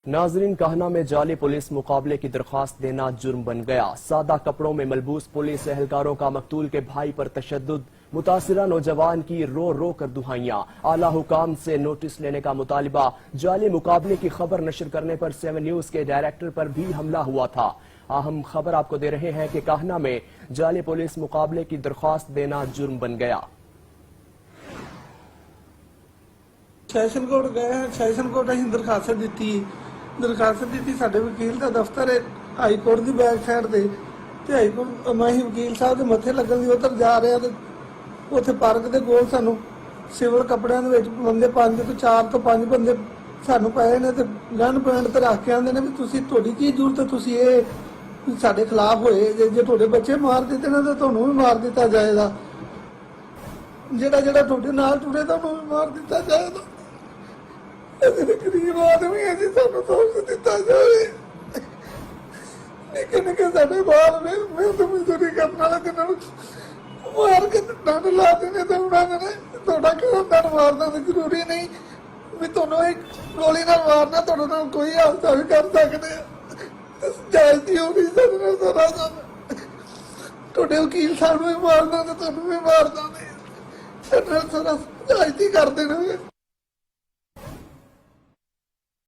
नाजरीन, काहना में जाली पुलिस मुकाबले की दरख्वास्त देना जुर्म बन गया। सादा कपड़ों में मलबूस पुलिस एहलकारों का मकतूल के भाई पर तशद्दुद, मुतासिरा नौजवान की रो रो कर दुहाइयां, आला हुकाम से नोटिस लेने का मुतालिबा। जाली मुकाबले की खबर नशर करने पर 7 न्यूज के डायरेक्टर पर भी हमला हुआ था। अहम खबर आपको दे रहे हैं कि काहना में जाली पुलिस मुकाबले की दरख्वास्त देना जुर्म बन गया। सैशन कोर्ट गए हैं, सैशन कोर्ट अं दरखास्त दी साडे वकील का दफ्तर है हाई कोर्ट की बैक साइड से हाई कोर्ट अं वकील साहब के मथे लगन की उधर जा रहे हैं। उत्थे पार्क के कोल सानू सिविल कपड़ियां दे विच बंदे 4 तो 5 बंदे सानू पए ने ते गन पॉइंट ते रख के आंदे ने भी तुसीं तुहाडी की जरूरत है, तुसीं ये साडे खिलाफ होए जे तुहाडे बच्चे मार दिते ने तो तुहानू भी मार दिता जाएगा, जेड़ा जेड़ा तुहाडे नाल टुरे तो उहनू भी मार दिता जाएगा। गरीब आदमी है जी, सानू सोच दिता जाए। निके निके साडे बाल ने मेहनत मजदूरी करने वाले जिन्होंने मार के डंड ला देने तो उन्होंने थोड़ा क्यों डंड मारना तो जरूरी नहीं भी तुहानू एक गोली नाल मारना, तुहाडे नाल कोई हादसा भी कर सकते जायज़ी होनी साडे सारा तुहाडे वकील सानू भी मारना तो तुहानू भी मारना साडे सारा जायज़ी करते ने।